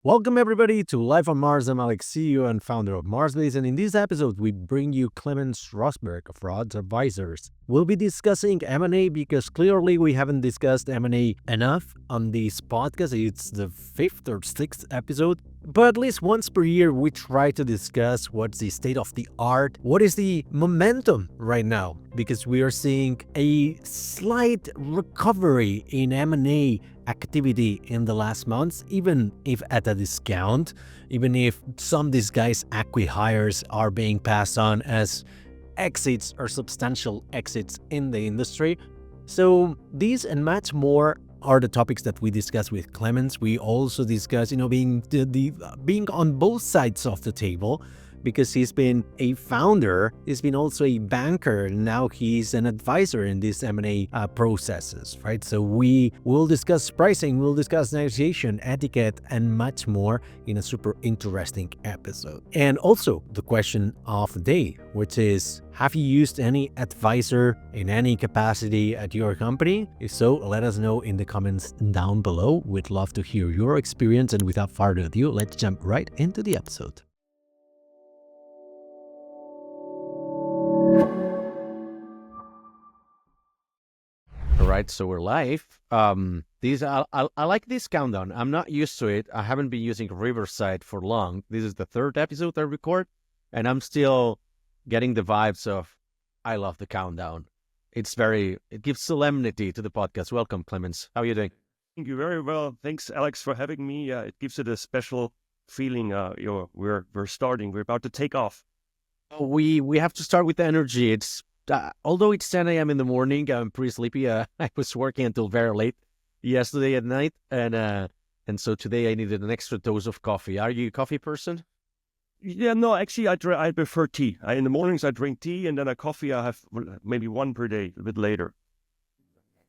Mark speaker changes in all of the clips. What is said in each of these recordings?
Speaker 1: Welcome everybody to Life on Mars. I'm Alex, CEO and founder of MarsBased, and in this episode we bring you Clemens Rossberg of Rod's Advisors. We'll be discussing M&A because clearly we haven't discussed M&A enough on this podcast. It's the 5th or 6th episode. But at least once per year, we try to discuss what's the state of the art, what is the momentum right now, because we are seeing a slight recovery in M&A activity in the last months, even if at a discount, even if some disguised acqui-hires are being passed on as exits or substantial exits in the industry. So these and much more are the topics that we discuss with Clemens. We also discuss, being being on both sides of the table, because he's been a founder, he's been also a banker, and now he's an advisor in these M&A processes, right? So we will discuss pricing, we'll discuss negotiation, etiquette, and much more in a super interesting episode. And also the question of the day, which is, have you used any advisor in any capacity at your company? If so, let us know in the comments down below. We'd love to hear your experience, and without further ado, let's jump right into the episode. All right, so we're live. I like this countdown. I'm not used to it. I haven't been using Riverside for long. This is the 3rd episode I record, and I'm still getting the vibes of I love the countdown. It gives solemnity to the podcast. Welcome, Clemens. How are you doing?
Speaker 2: Thank you very well. Thanks, Alex, for having me. It gives it a special feeling. We're starting. We're about to take off.
Speaker 1: We have to start with the energy. It's although it's 10 a.m. in the morning, I'm pretty sleepy. I was working until very late yesterday at night, and so today I needed an extra dose of coffee. Are you a coffee person?
Speaker 2: Yeah, no, actually, I prefer tea. In the mornings I drink tea, and then a coffee I have maybe one per day, a bit later.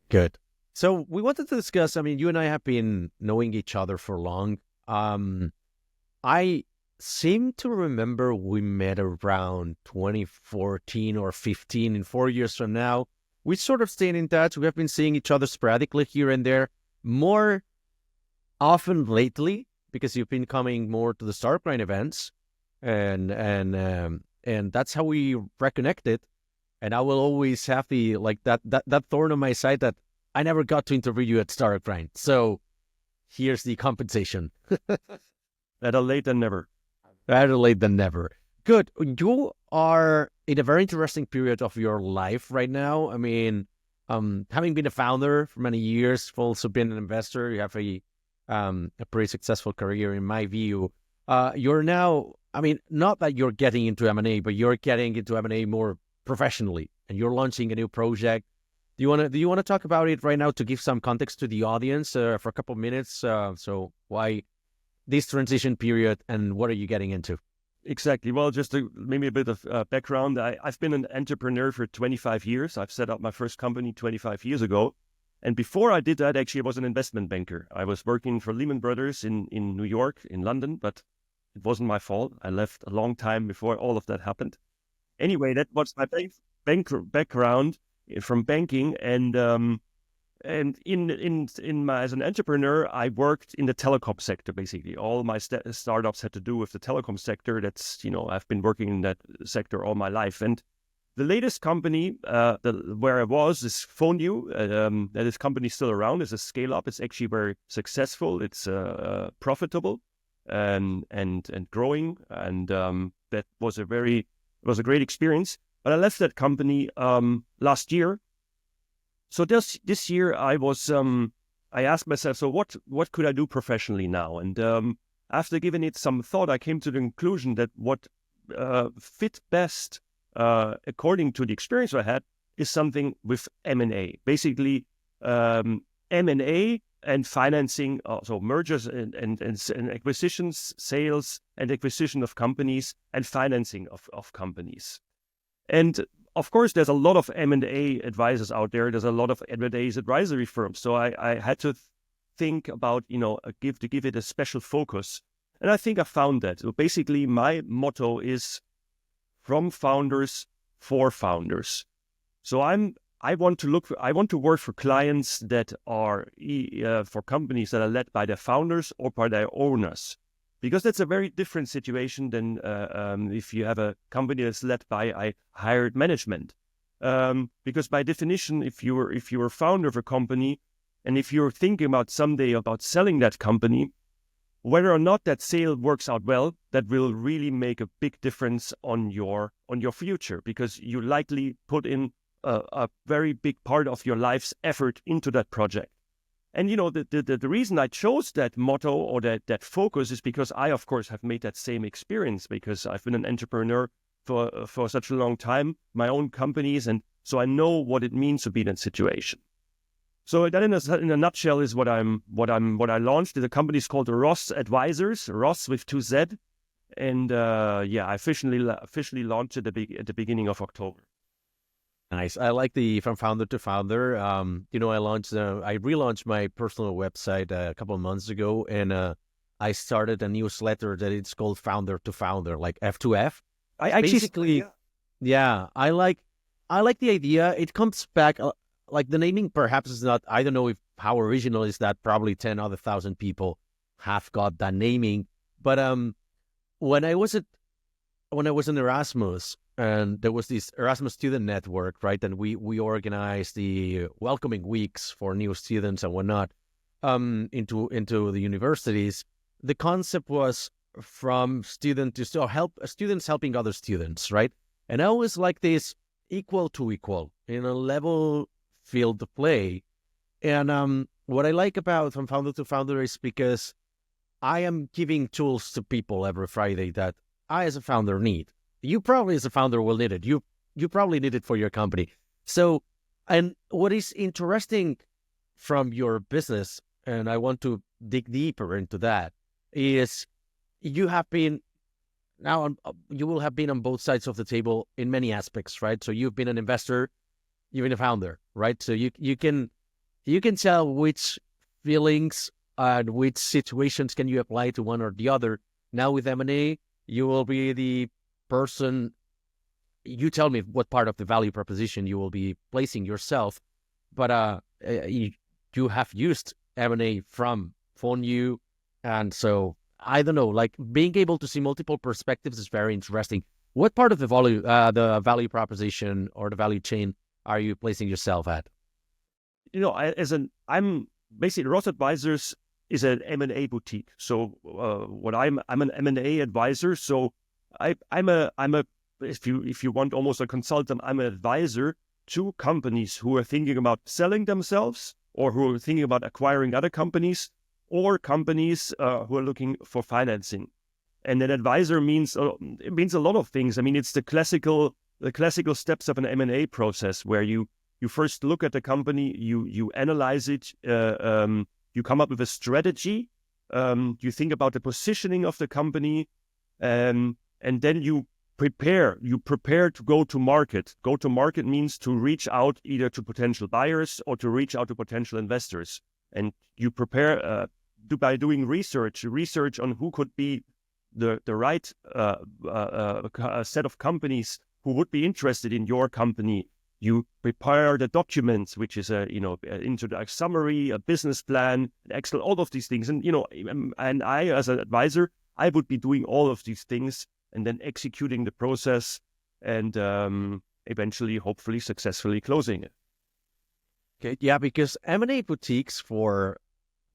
Speaker 1: Good. So we wanted to discuss. You and I have been knowing each other for long. I seem to remember we met around 2014 or 15, and 4 years from now. We sort of stayed in touch. We have been seeing each other sporadically here and there, more often lately, because you've been coming more to the StartGrind events, and that's how we reconnected. And I will always have that thorn on my side that I never got to interview you at StartGrind. So here's the compensation.
Speaker 2: Better late than never.
Speaker 1: Better late than never. Good. You are in a very interesting period of your life right now. Having been a founder for many years, you've also been an investor. You have a pretty successful career, in my view. You're now, not that you're getting into M&A, but you're getting into M&A more professionally, and you're launching a new project. Do you want to talk about it right now to give some context to the audience for a couple of minutes? So why this transition period, and what are you getting into?
Speaker 2: Exactly. Well, just maybe a bit of background. I've been an entrepreneur for 25 years. I've set up my first company 25 years ago. And before I did that, actually, I was an investment banker. I was working for Lehman Brothers in New York, in London, but it wasn't my fault. I left a long time before all of that happened. Anyway, that was my background from banking. And as an entrepreneur, I worked in the telecom sector, basically. All my startups had to do with the telecom sector. I've been working in that sector all my life. And the latest company where I was is PhoneU. That is company still around. It's a scale-up. It's actually very successful. It's profitable and growing. And that was a great experience. But I left that company last year. So this year I asked myself, so what could I do professionally now? And after giving it some thought, I came to the conclusion that what fit best, according to the experience I had, is something with M&A. Basically, M&A and financing, so mergers and acquisitions, sales and acquisition of companies, and financing of companies. And of course, there's a lot of M&A advisors out there. There's a lot of M&A advisory firms. So I had to think about, to give it a special focus. And I think I found that. So basically, my motto is from founders for founders. So I'm I want to work for clients that are for companies that are led by their founders or by their owners, because that's a very different situation than if you have a company that's led by a hired management. Because by definition, if you're a founder of a company, and if you're thinking about someday about selling that company, whether or not that sale works out well, that will really make a big difference on your future, because you likely put in a very big part of your life's effort into that project. And the reason I chose that motto or that focus is because I, of course, have made that same experience, because I've been an entrepreneur for such a long time, my own companies, and so I know what it means to be in that situation. So that in a nutshell is what I launched. The company is called Ross Advisors, Ross with 2 Z, and I officially launched at the beginning of October.
Speaker 1: Nice. I like the from founder to founder. I relaunched my personal website a couple of months ago, and I started a newsletter that it's called Founder to Founder, like F2F. I like the idea. It comes back. Like the naming perhaps is not, I don't know how original is that. Probably 10,000 people have got that naming. But when I was in Erasmus, and there was this Erasmus student network, right? And we organized the welcoming weeks for new students and whatnot into the universities. The concept was from student to students helping other students, right? And I always like this equal to equal in a level field play. And what I like about From Founder to Founder is because I am giving tools to people every Friday that I as a founder need. You probably as a founder will need it. You probably need it for your company. So, and what is interesting from your business, and I want to dig deeper into that, is you will have been on both sides of the table in many aspects, right? So you've been an investor, you've been a founder, right? So you can tell which feelings and which situations can you apply to one or the other. Now with M&A, you will be the person. You tell me what part of the value proposition you will be placing yourself, but you have used M&A from you, and so I don't know. Like being able to see multiple perspectives is very interesting. What part of the value proposition or the value chain are you placing yourself at?
Speaker 2: I'm basically Ross Advisors is an M&A boutique. So I'm an M&A advisor. So I'm a if you want almost a consultant, I'm an advisor to companies who are thinking about selling themselves, or who are thinking about acquiring other companies, or companies who are looking for financing. And an advisor means a lot of things. I mean, it's the classical steps of an M&A process, where you first look at the company, you analyze it, you come up with a strategy, you think about the positioning of the company, and then you prepare to go to market. Go to market means to reach out either to potential buyers or to reach out to potential investors. And you prepare by doing research on who could be the right set of companies who would be interested in your company. You prepare the documents, which is a summary, a business plan, Excel, all of these things. And I, as an advisor, I would be doing all of these things and then executing the process and eventually, hopefully, successfully closing it.
Speaker 1: Okay, yeah, because M&A boutiques, for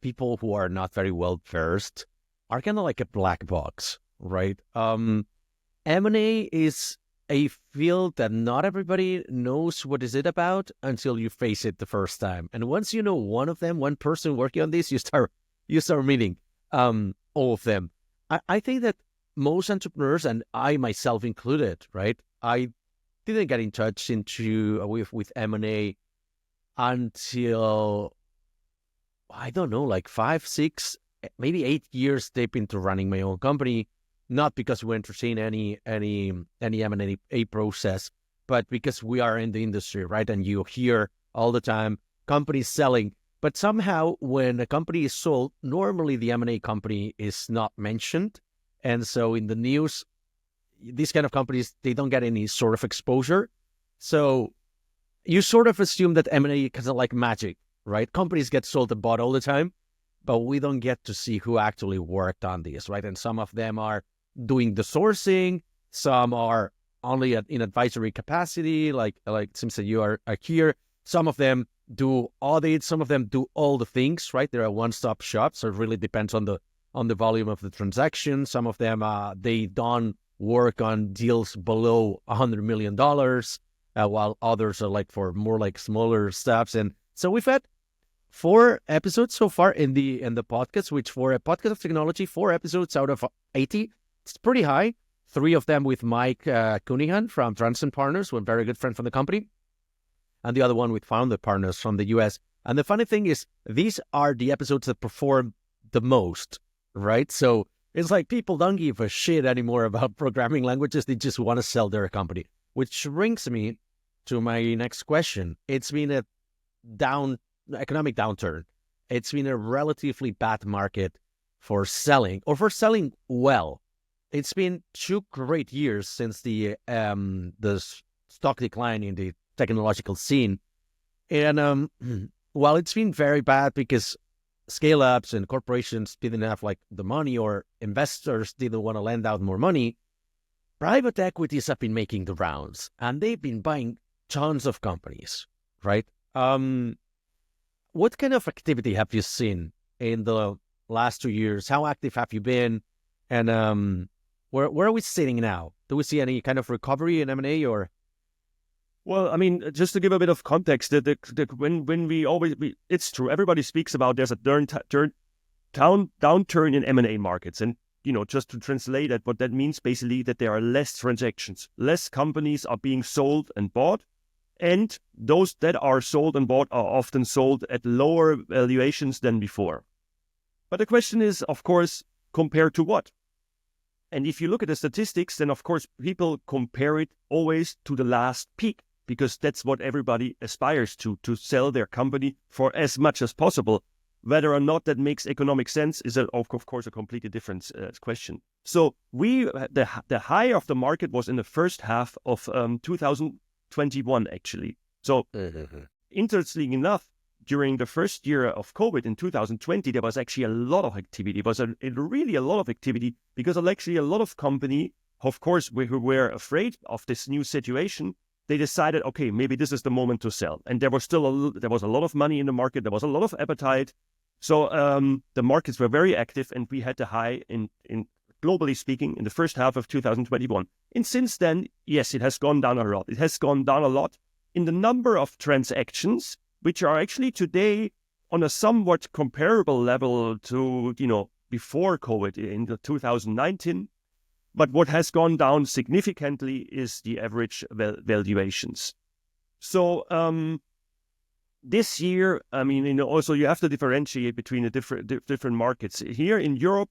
Speaker 1: people who are not very well versed, are kind of like a black box, right? M&A is a field that not everybody knows what is it about until you face it the first time. And once you know one person working on this, you start meeting all of them. I think that most entrepreneurs, and I myself included, right? I didn't get in touch with M&A until, I don't know, like 5, 6, maybe 8 years deep into running my own company. Not because we entertain any M&A process, but because we are in the industry, right? And you hear all the time companies selling, but somehow when a company is sold, normally the M&A company is not mentioned. And so in the news, these kind of companies, they don't get any sort of exposure. So you sort of assume that M&A is like magic, right? Companies get sold and bought all the time, but we don't get to see who actually worked on these, right? And some of them are doing the sourcing, some are only in advisory capacity, like it seems that you are here. Some of them do audits, some of them do all the things, right? They're a one-stop shop, so it really depends on the volume of the transaction. Some of them they don't work on deals below $100 million, while others are like for more like smaller stuffs. And so we've had 4 episodes so far in the podcast, which for a podcast of technology, 4 episodes out of 80, it's pretty high. 3 of them with Mike Cunningham from Transcend Partners, one very good friend from the company, and the other one with Founder Partners from the US. And the funny thing is, these are the episodes that perform the most, right? So it's like people don't give a shit anymore about programming languages. They just want to sell their company, which brings me to my next question. It's been a economic downturn. It's been a relatively bad market for selling, or for selling well. It's been 2 great years since the stock decline in the technological scene. And while it's been very bad because scale-ups and corporations didn't have like the money, or investors didn't want to lend out more money, private equities have been making the rounds, and they've been buying tons of companies, right? What kind of activity have you seen in the last 2 years? How active have you been? And where are we sitting now? Do we see any kind of recovery in M&A or?
Speaker 2: Well, I mean, just to give a bit of context, when it's true, everybody speaks about there's a downturn in M&A markets. And, just to translate that, what that means basically that there are less transactions, less companies are being sold and bought. And those that are sold and bought are often sold at lower valuations than before. But the question is, of course, compared to what? And if you look at the statistics, then of course people compare it always to the last peak, because that's what everybody aspires to sell their company for as much as possible. Whether or not that makes economic sense is, of course, a completely different question. So the high of the market was in the first half of 2021, actually. So interestingly enough, during the first year of COVID in 2020, there was actually a lot of activity. It was really a lot of activity, because actually a lot of companies, of course, who were afraid of this new situation, they decided, okay, maybe this is the moment to sell. And there was a lot of money in the market. There was a lot of appetite. So the markets were very active, and we had the high in globally speaking in the first half of 2021. And since then, yes, it has gone down a lot. It has gone down a lot in the number of transactions, which are actually today on a somewhat comparable level to, before COVID in 2019. But what has gone down significantly is the average valuations. So this year, I mean, also you have to differentiate between the different markets. Here in Europe,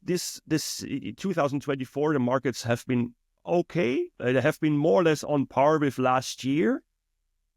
Speaker 2: this 2024, the markets have been okay. They have been more or less on par with last year.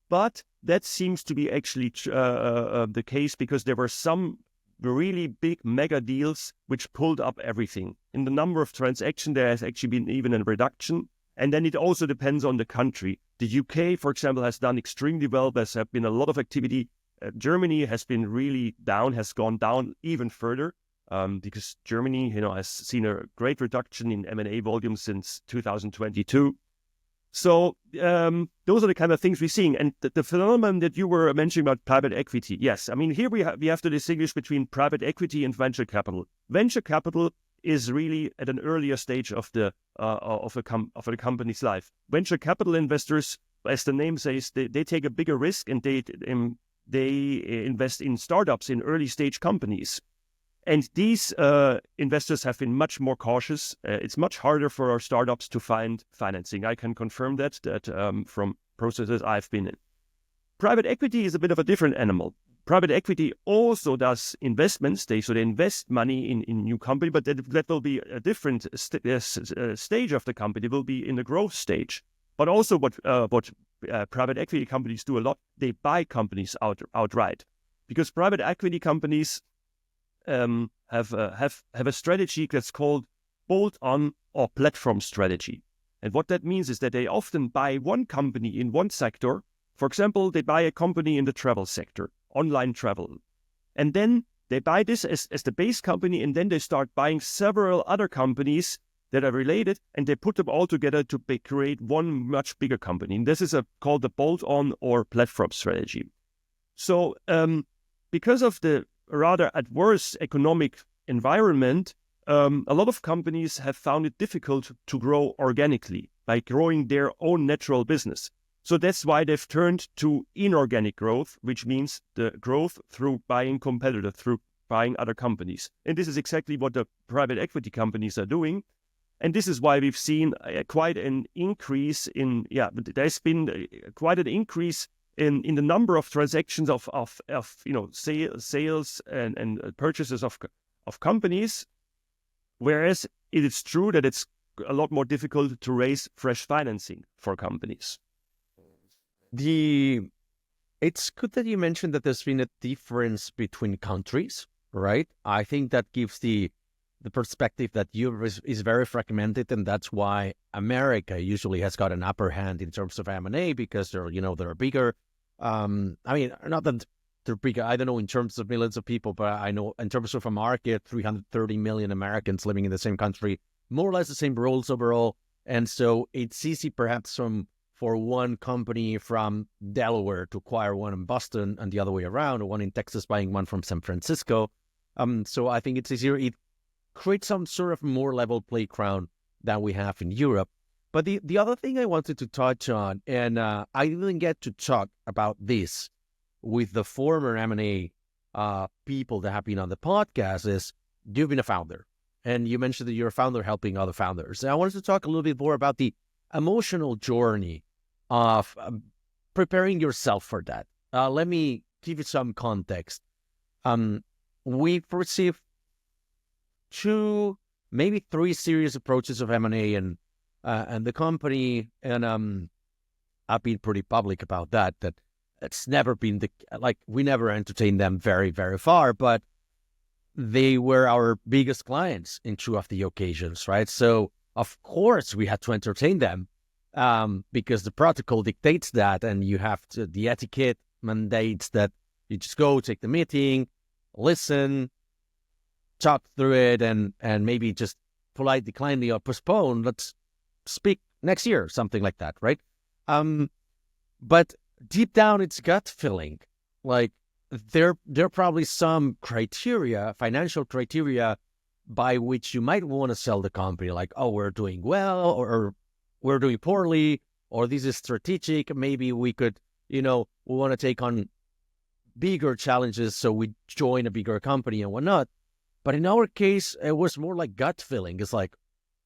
Speaker 2: But that seems to be actually the case, because there were some really big mega deals which pulled up everything. In the number of transactions, there has actually been even a reduction. And then it also depends on the country. The UK, for example, has done extremely well. There's been a lot of activity. Germany has been really down, has gone down even further, because Germany, has seen a great reduction in M&A volume since 2022. So those are the kind of things we're seeing. And the phenomenon that you were mentioning about private equity, yes. I mean, here we have to distinguish between private equity and venture capital. Venture capital is really at an earlier stage of a company's life. Venture capital investors, as the name says, they take a bigger risk, and they invest in startups, in early stage companies. And these investors have been much more cautious. It's much harder for our startups to find financing. I can confirm that from processes I've been in. Private equity is a bit of a different animal. Private equity also does investments. They invest money in new company, but that will be a different stage of the company. It will be in the growth stage. But also what private equity companies do a lot, they buy companies outright, because private equity companies have a strategy that's called bolt-on or platform strategy. And what that means is that they often buy one company in one sector For example, they buy a company in the travel sector, online travel. And then they buy this as the base company, and then they start buying several other companies that are related, and they put them all together to create one much bigger company. And this is called the bolt-on or platform strategy. So because of the rather adverse economic environment, a lot of companies have found it difficult to grow organically by growing their own natural business. So that's why they've turned to inorganic growth, which means the growth through buying competitors, through buying other companies. And this is exactly what the private equity companies are doing. And this is why we've seen quite an increase in, there's been quite an increase in the number of transactions of sales and purchases of companies, whereas it is true that it's a lot more difficult to raise fresh financing for companies.
Speaker 1: It's good that you mentioned that there's been a difference between countries, right? I think that gives the perspective that Europe is very fragmented, and that's why America usually has got an upper hand in terms of M&A because they're bigger. Not that they're bigger, I don't know in terms of millions of people, but I know in terms of a market, 330 million Americans living in the same country, more or less the same rules overall. And so it's easy perhaps for one company from Delaware to acquire one in Boston and the other way around, or one in Texas buying one from San Francisco. So I think it's easier. It creates some sort of more level playground than we have in Europe. But the other thing I wanted to touch on, and I didn't get to talk about this with the former M&A people that have been on the podcast, is you've been a founder. And you mentioned that you're a founder helping other founders. And I wanted to talk a little bit more about the emotional journey of preparing yourself for that. Let me give you some context. We've received 2, maybe 3 serious approaches of M&A and the company, and I've been pretty public about that it's never been we never entertained them very, very far, but they were our biggest clients in 2 of the occasions, right? So of course we had to entertain them because the protocol dictates that, and you have to, the etiquette mandates that you just go take the meeting, listen, talk through it, and maybe just politely, kindly, or postpone. Let's speak next year, something like that, right? But deep down, it's gut feeling. Like there are probably some criteria, financial criteria, by which you might want to sell the company. Like, oh, we're doing well, or we're doing poorly, or this is strategic. Maybe we could, we want to take on bigger challenges, so we join a bigger company and whatnot. But in our case, it was more like gut feeling. It's like,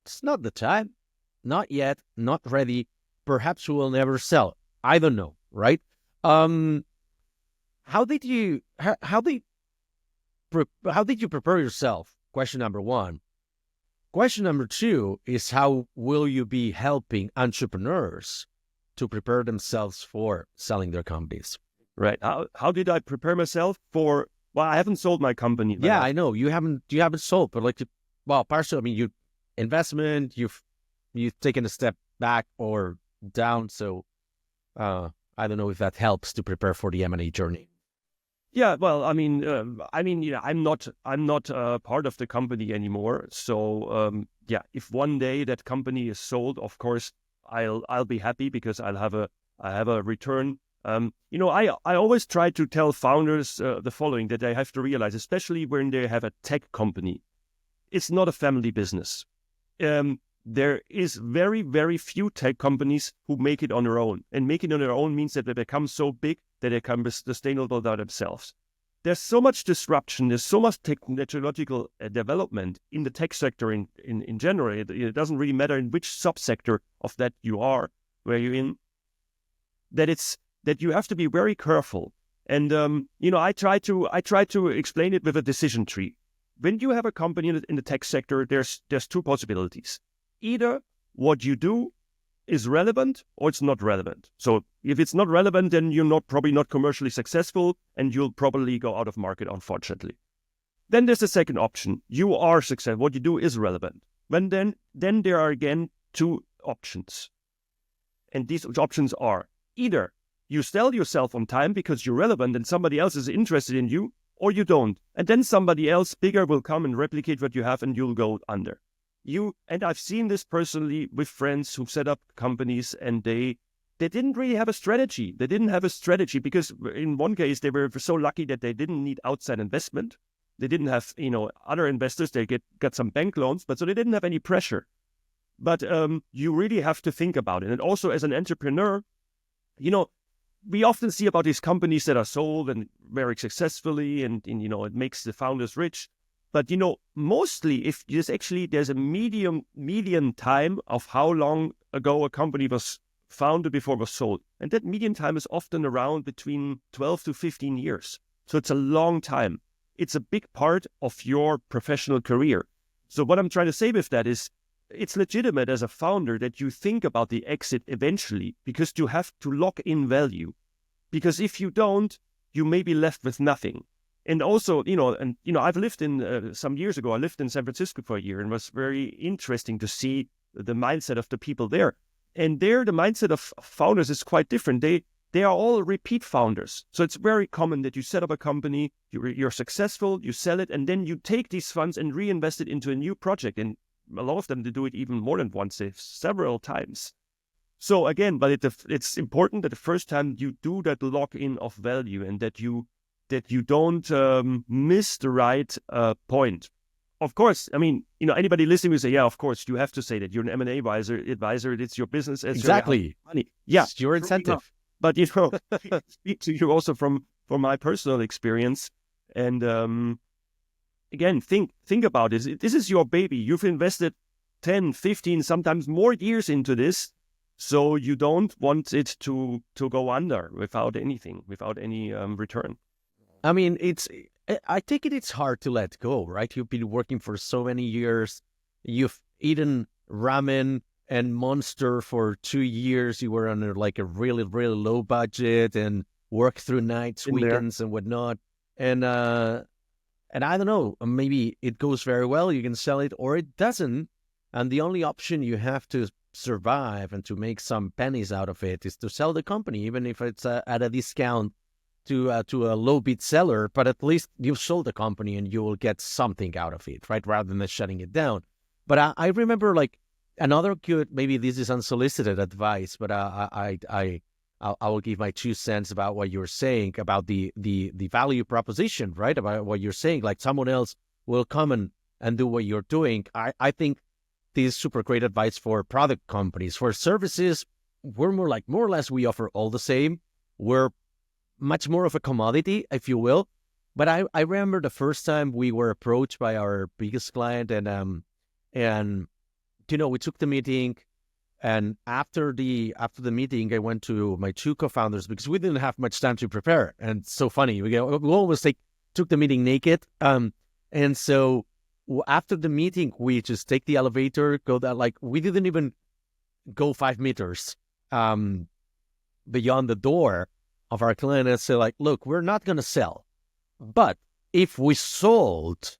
Speaker 1: it's not the time, not yet, not ready. Perhaps we will never sell. I don't know, right? How did you prepare yourself? Question number 1. Question number 2 is, how will you be helping entrepreneurs to prepare themselves for selling their companies?
Speaker 2: Right. How did I prepare myself for? Well, I haven't sold my company.
Speaker 1: Yeah, I know you haven't sold, but partially. You investment, you've taken a step back or down. So I don't know if that helps to prepare for the M&A journey.
Speaker 2: Yeah, well, I'm not part of the company anymore. So if one day that company is sold, of course I'll be happy because I have a return. I always try to tell founders the following, that they have to realize, especially when they have a tech company, it's not a family business. There is very, very few tech companies who make it on their own. And making it on their own means that they become so big that they can be sustainable by themselves. There's so much disruption, there's so much technological development in the tech sector in general. It doesn't really matter in which subsector of that where you're in, that you have to be very careful. And I try to explain it with a decision tree. When you have a company in the tech sector, there's 2 possibilities. Either what you do is relevant or it's not relevant. So if it's not relevant, then you're probably not commercially successful, and you'll probably go out of market, unfortunately. Then there's the second option. You are successful. What you do is relevant. Then there are again 2 options. And these options are, either You sell yourself on time because you're relevant and somebody else is interested in you, or you don't. And then somebody else bigger will come and replicate what you have and you'll go under. And I've seen this personally with friends who've set up companies and they didn't really have a strategy. They didn't have a strategy because in one case, they were so lucky that they didn't need outside investment. They didn't have, other investors. They got some bank loans, but so they didn't have any pressure. But you really have to think about it. And also as an entrepreneur, we often see about these companies that are sold and very successfully and it makes the founders rich. But, mostly if there's a median time of how long ago a company was founded before it was sold. And that median time is often around between 12 to 15 years. So it's a long time. It's a big part of your professional career. So what I'm trying to say with that is it's legitimate as a founder that you think about the exit eventually because you have to lock in value. Because if you don't, you may be left with nothing. And also, I've lived some years ago, I lived in San Francisco for a year and it was very interesting to see the mindset of the people there. And there, the mindset of founders is quite different. They are all repeat founders. So it's very common that you set up a company, you're successful, you sell it, and then you take these funds and reinvest it into a new project. And a lot of them, they do it even more than once, several times. So again, but it's important that the first time you do that lock-in of value and that you don't miss the right point. Of course, anybody listening will say, yeah, of course, you have to say that you're an M&A advisor, it's your business.
Speaker 1: Exactly.
Speaker 2: Money. Yeah.
Speaker 1: It's your incentive.
Speaker 2: But, speak to you also from my personal experience. And again, think about this. This is your baby. You've invested 10, 15, sometimes more years into this. So you don't want it to go under without any return.
Speaker 1: I take it's hard to let go, right? You've been working for so many years. You've eaten ramen and Monster for 2 years. You were under like a really, really low budget and worked through nights, weekends and whatnot. And I don't know, maybe it goes very well. You can sell it or it doesn't. And the only option you have to survive and to make some pennies out of it is to sell the company, even if it's at a discount to a low bid seller, but at least you've sold the company and you will get something out of it, right? Rather than shutting it down. But I remember like another good, maybe this is unsolicited advice, but I will give my 2 cents about what you're saying about the value proposition, right? About what you're saying, like someone else will come and do what you're doing. I think this is super great advice for product companies. For services, we're more or less we offer all the same. We're much more of a commodity, if you will. But I remember the first time we were approached by our biggest client and we took the meeting, and after the meeting, I went to my 2 co-founders because we didn't have much time to prepare. And it's so funny. We always took the meeting naked. And so after the meeting, we just take the elevator, go that we didn't even go 5 meters beyond the door of our client and say look, we're not going to sell, but if we sold,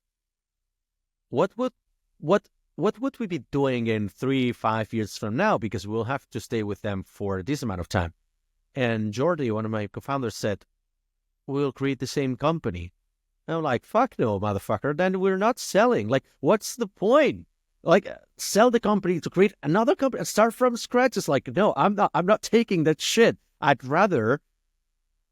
Speaker 1: what would we be doing in 3-5 years from now? Because we'll have to stay with them for this amount of time. And Jordi, one of my co-founders, said, we'll create the same company. And I'm like, fuck no, motherfucker. Then we're not selling. What's the point? Sell the company to create another company and start from scratch. It's no, I'm not taking that shit. I'd rather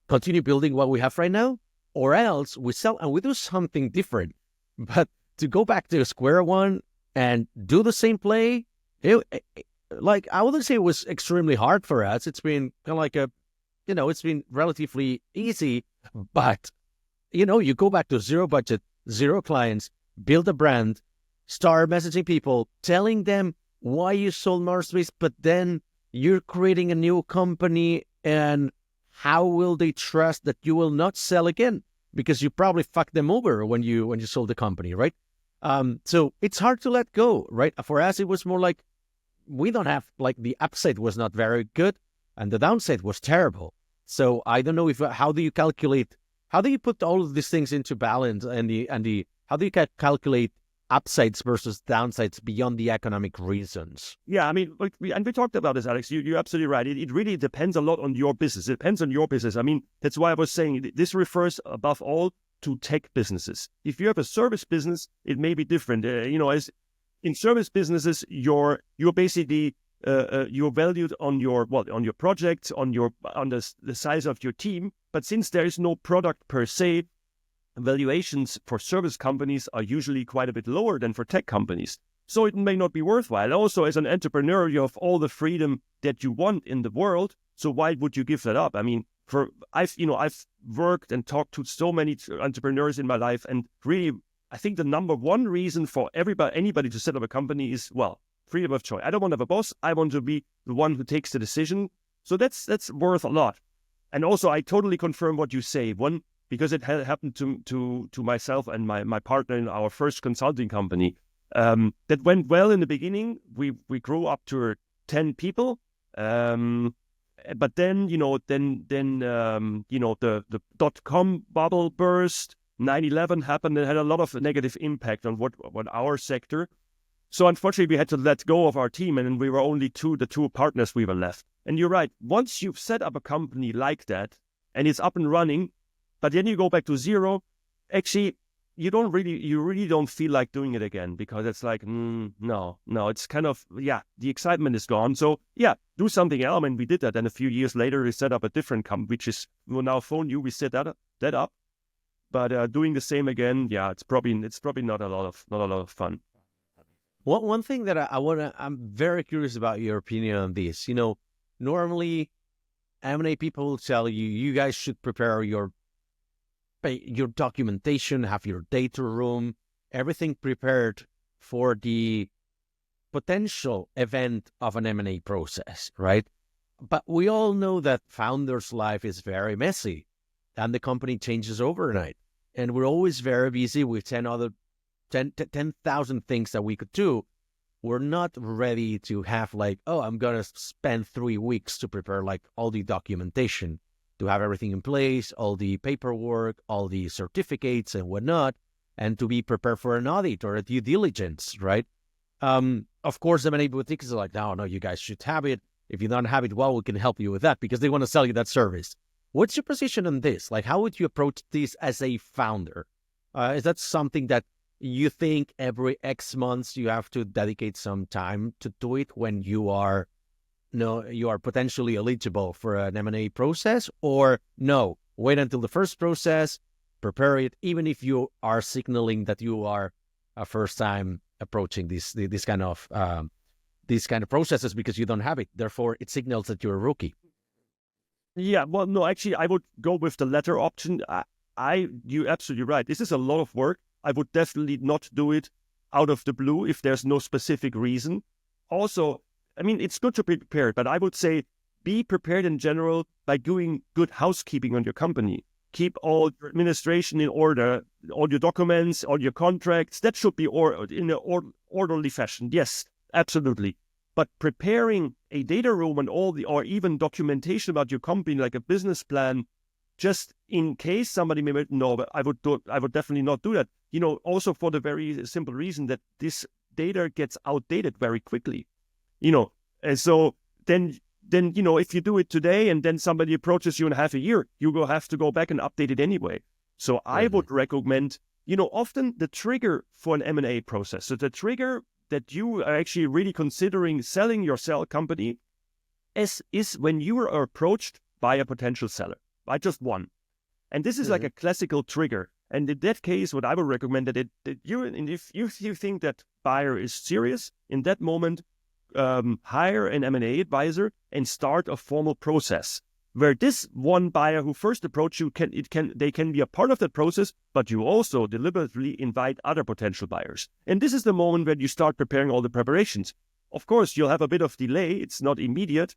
Speaker 1: continue building what we have right now, or else we sell and we do something different. But to go back to square one and do the same play, I wouldn't say it was extremely hard for us. It's been kind of it's been relatively easy. But, you go back to zero budget, zero clients, build a brand, start messaging people, telling them why you sold MarsBased, but then you're creating a new company, and how will they trust that you will not sell again? Because you probably fucked them over when you sold the company, right? So it's hard to let go, right? For us, it was more we don't have the upside was not very good and the downside was terrible. So I don't know how do you put all of these things into balance and how do you calculate upsides versus downsides beyond the economic reasons?
Speaker 2: Yeah, I mean, we talked about this, Alex. You're absolutely right. It really depends a lot on your business. It depends on your business. I mean, that's why I was saying this refers above all to tech businesses. If you have a service business, it may be different. As in service businesses, you're basically you're valued on your projects, on the size of your team. But since there is no product per se, valuations for service companies are usually quite a bit lower than for tech companies. So it may not be worthwhile. Also, as an entrepreneur, you have all the freedom that you want in the world. So why would you give that up? I mean, I've worked and talked to so many entrepreneurs in my life, and really, I think the number one reason for anybody to set up a company is, freedom of choice. I don't want to have a boss. I want to be the one who takes the decision. So that's worth a lot. And also, I totally confirm what you say. Because it had happened to myself and my partner in our first consulting company. That went well in the beginning. We grew up to 10 people. But then, the .com bubble burst, 9/11 happened, and had a lot of negative impact on what our sector. So unfortunately, we had to let go of our team, and we were only the two partners we were left. And you're right. Once you've set up a company like that, and it's up and running, but then you go back to zero, actually, you really don't feel like doing it again, because it's like, no, it's kind of, the excitement is gone. So do something else. I mean, we did that. And a few years later, we set up a different company, which is, we'll now phone you. We set that up. But doing the same again, it's probably not a lot of fun.
Speaker 1: One thing that I'm very curious about your opinion on this. Normally M&A people will tell you, you guys should prepare your documentation, have your data room, everything prepared for the potential event of an M&A process, right? But we all know that founder's life is very messy and the company changes overnight. And we're always very busy with 10,000 things that we could do. We're not ready to have I'm going to spend 3 weeks to prepare all the documentation, to have everything in place, all the paperwork, all the certificates and whatnot, and to be prepared for an audit or a due diligence, right? Of course, the many boutiques are like, no, you guys should have it. If you don't have it, we can help you with that, because they want to sell you that service. What's your position on this? How would you approach this as a founder? Is that something that you think every X months you have to dedicate some time to do it when you are potentially eligible for an M&A process? Or no, wait until the first process, prepare it, even if you are signaling that you are a first time approaching this kind of processes because you don't have it. Therefore, it signals that you're a rookie.
Speaker 2: Yeah, well, no, actually, I would go with the latter option. You're absolutely right. This is a lot of work. I would definitely not do it out of the blue if there's no specific reason. Also, I mean, it's good to be prepared, but I would say be prepared in general by doing good housekeeping on your company. Keep all your administration in order, all your documents, all your contracts. That should be in an orderly fashion. Yes, absolutely. But preparing a data room and or even documentation about your company, like a business plan, just in case somebody may know, but I would definitely not do that. Also for the very simple reason that this data gets outdated very quickly. And so then if you do it today and then somebody approaches you in half a year, you will have to go back and update it anyway. So I would recommend, often the trigger for an M&A process. So the trigger that you are actually really considering selling your company is when you are approached by a potential seller, by just one. And this is like a classical trigger. And in that case, what I would recommend if you think that buyer is serious, in that moment, hire an M&A advisor and start a formal process where this one buyer who first approached you they can be a part of that process, but you also deliberately invite other potential buyers. And this is the moment when you start preparing all the preparations. Of course, you'll have a bit of delay. It's not immediate.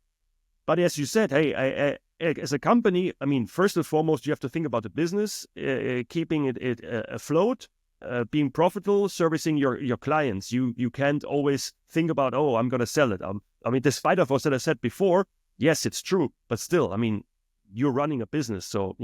Speaker 2: But as you said, hey, as a company, I mean, first and foremost, you have to think about the business, keeping it afloat, being profitable, servicing your clients. You can't always think about, I'm going to sell it. I mean, despite of what I said before, yes, it's true. But still, I mean, you're running a business. So,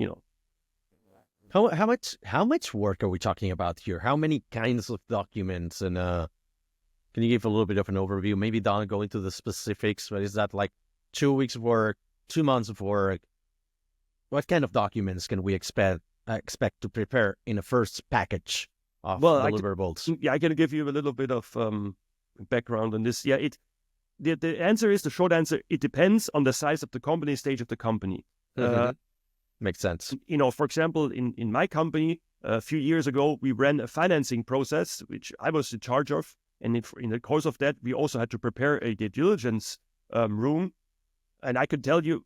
Speaker 1: How much work are we talking about here? How many kinds of documents? And can you give a little bit of an overview? Maybe don't go into the specifics, but is that like 2 weeks of work, 2 months of work? What kind of documents can we expect to prepare in a first package of deliverables?
Speaker 2: I can give you a little bit of background on this. Yeah, the answer is, the short answer, it depends on the size of the company, stage of the company.
Speaker 1: Makes sense.
Speaker 2: For example, in my company, a few years ago, we ran a financing process, which I was in charge of. And in the course of that, we also had to prepare a due diligence room. And I could tell you,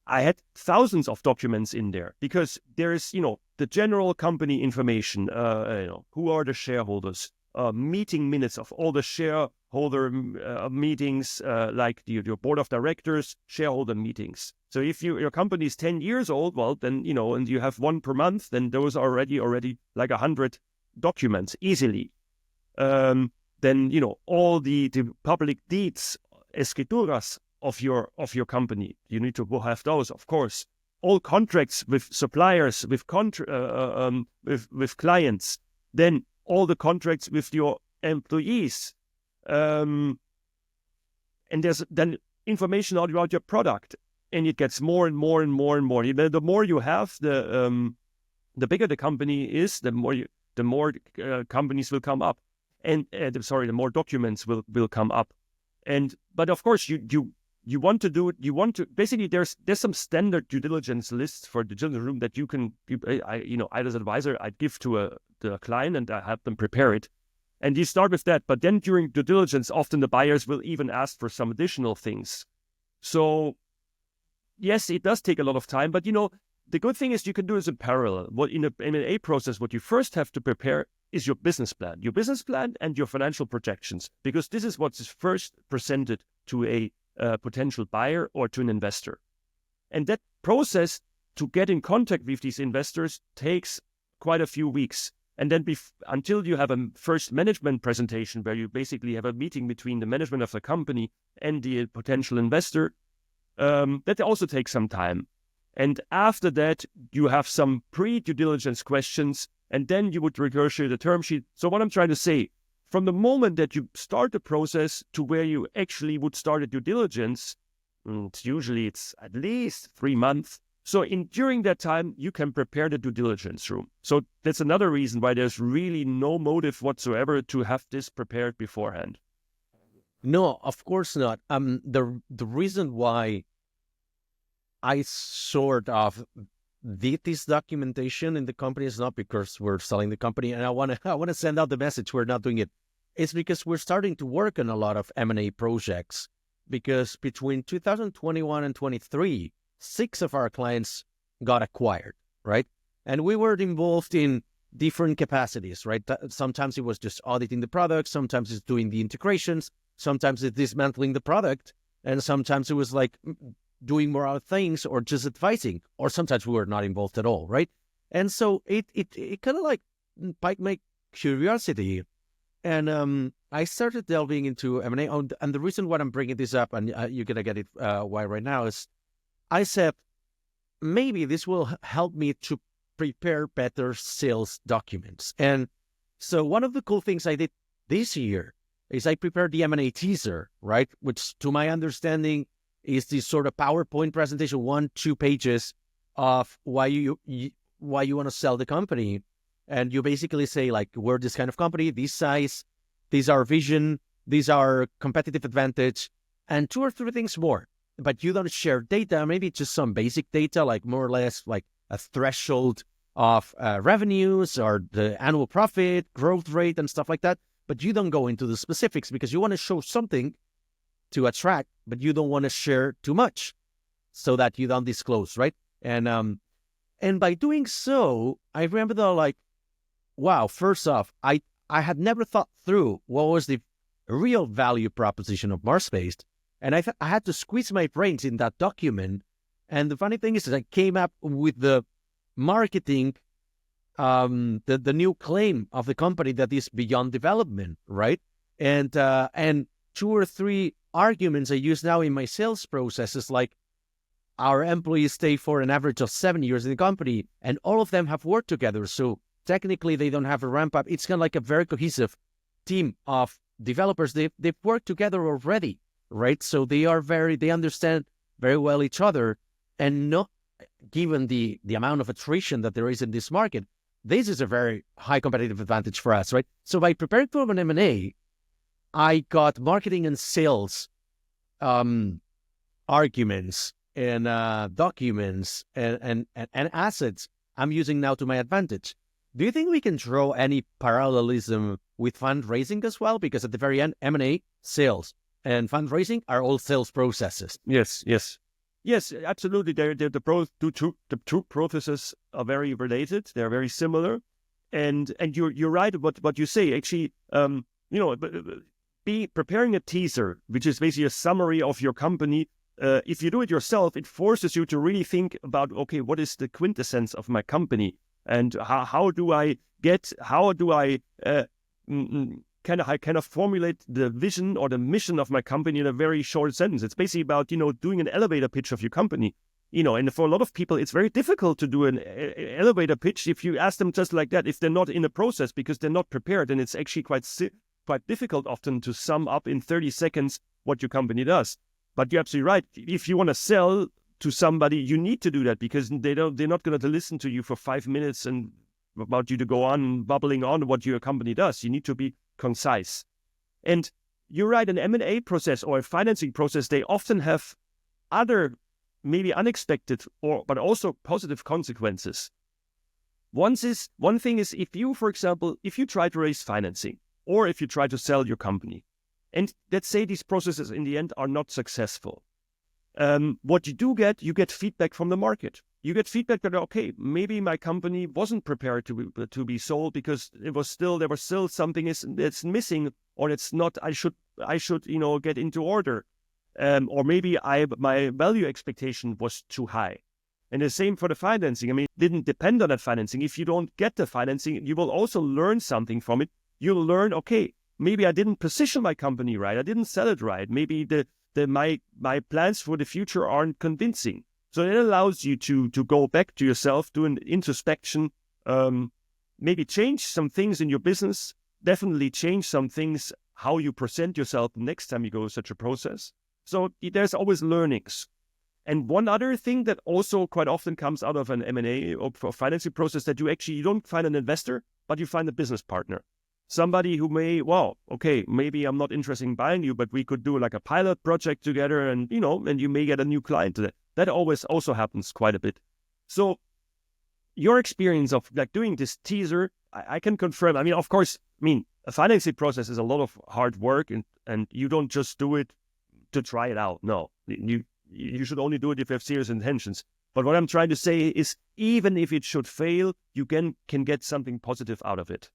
Speaker 2: I had thousands of documents in there, because there is, the general company information, who are the shareholders, meeting minutes of all the shareholder meetings, like your board of directors, shareholder meetings. So if your company is 10 years old, well, then, and you have one per month, then those are already like 100 documents easily. Then, all the public deeds, escrituras of your company, you need to have those, of course. All contracts with suppliers, with clients, then all the contracts with your employees, and there's then information about your product, and it gets more and more and more and more. The more you have, the bigger the company is, the more companies will come up, and the more documents will come up, but of course you want to do it. You want to basically there's some standard due diligence lists for the due diligence room that you can, I as an advisor, I'd give to the client, and I help them prepare it. And you start with that, but then during due diligence, often the buyers will even ask for some additional things. So yes, it does take a lot of time, but the good thing is you can do this in parallel. What in an M&A process, what you first have to prepare is your business plan and your financial projections, because this is what is first presented to a potential buyer or to an investor. And that process to get in contact with these investors takes quite a few weeks. And then until you have a first management presentation, where you basically have a meeting between the management of the company and the potential investor, that also takes some time. And after that, you have some pre-due diligence questions, and then you would negotiate the term sheet. So what I'm trying to say, from the moment that you start the process to where you actually would start a due diligence, it's at least 3 months. So during that time, you can prepare the due diligence room. So that's another reason why there's really no motive whatsoever to have this prepared beforehand.
Speaker 1: No, of course not. The reason why I sort of did this documentation in the company is not because we're selling the company, and I want to send out the message we're not doing it. It's because we're starting to work on a lot of M&A projects, because between 2021 and 23, 6 of our clients got acquired, right? And we were involved in different capacities, right? Sometimes it was just auditing the product, sometimes it's doing the integrations, sometimes it's dismantling the product, and sometimes it was like doing more other things or just advising, or sometimes we were not involved at all, right? And so it kind of like piqued my curiosity, and I started delving into M&A. And the reason why I'm bringing this up, and you're gonna get it why right now, is I said maybe this will help me to prepare better sales documents. And so one of the cool things I did this year is I prepared the M&A teaser, right? Which, to my understanding, is this sort of PowerPoint presentation, 1-2 pages of why you want to sell the company. And you basically say, like, we're this kind of company, this size, these are vision, these are competitive advantage, and 2 or 3 things more. But you don't share data, maybe just some basic data, like more or less like a threshold of revenues or the annual profit, growth rate, and stuff like that. But you don't go into the specifics because you want to show something to attract, but you don't want to share too much so that you don't disclose, right? And by doing so, I remember though, like, wow, first off, I had never thought through what was the real value proposition of MarsBased, and I had to squeeze my brains in that document. And the funny thing is that I came up with the marketing, the new claim of the company that is beyond development, right? And 2 or 3 arguments I use now in my sales processes, like, our employees stay for an average of 7 years in the company, and all of them have worked together. So technically, they don't have a ramp up. It's kind of like a very cohesive team of developers. They've worked together already, right? So they understand very well each other, and not given the amount of attrition that there is in this market, this is a very high competitive advantage for us, right? So by preparing for an M&A, I got marketing and sales arguments and documents and assets I'm using now to my advantage. Do you think we can draw any parallelism with fundraising as well? Because at the very end, M&A, sales, and fundraising are all sales processes.
Speaker 2: Yes, absolutely. The two processes are very related. They're very similar, and you're right about what you say. Actually, be preparing a teaser, which is basically a summary of your company. If you do it yourself, it forces you to really think about, okay, what is the quintessence of my company, and how do I kind of formulate the vision or the mission of my company in a very short sentence. It's basically about, doing an elevator pitch of your company, and for a lot of people, it's very difficult to do an elevator pitch if you ask them just like that, if they're not in a process, because they're not prepared. And it's actually quite difficult often to sum up in 30 seconds what your company does. But you're absolutely right. If you want to sell to somebody, you need to do that, because they're not going to listen to you for 5 minutes and about you to go on bubbling on what your company does. You need to be concise. And you're right, an M&A process or a financing process, they often have other maybe unexpected but also positive consequences. One thing is, if you try to raise financing, or if you try to sell your company, and let's say these processes in the end are not successful, what you get feedback from the market. You get feedback that, okay, maybe my company wasn't prepared to be sold, because there was still something that's missing, or it's not. I should get into order, or maybe my value expectation was too high. And the same for the financing. I mean, it didn't depend on that financing. If you don't get the financing, you will also learn something from it. You'll learn, okay, maybe I didn't position my company right. I didn't sell it right. Maybe my plans for the future aren't convincing. So it allows you to go back to yourself, do an introspection, maybe change some things in your business, definitely change some things, how you present yourself next time you go through such a process. So there's always learnings. And one other thing that also quite often comes out of an M&A or financing process, that you don't find an investor, but you find a business partner. Somebody who maybe I'm not interested in buying you, but we could do like a pilot project together, and you may get a new client to that. That always also happens quite a bit. So your experience of like doing this teaser, I can confirm. I mean, of course, a financing process is a lot of hard work, and you don't just do it to try it out. No, you should only do it if you have serious intentions. But what I'm trying to say is, even if it should fail, you can get something positive out of it.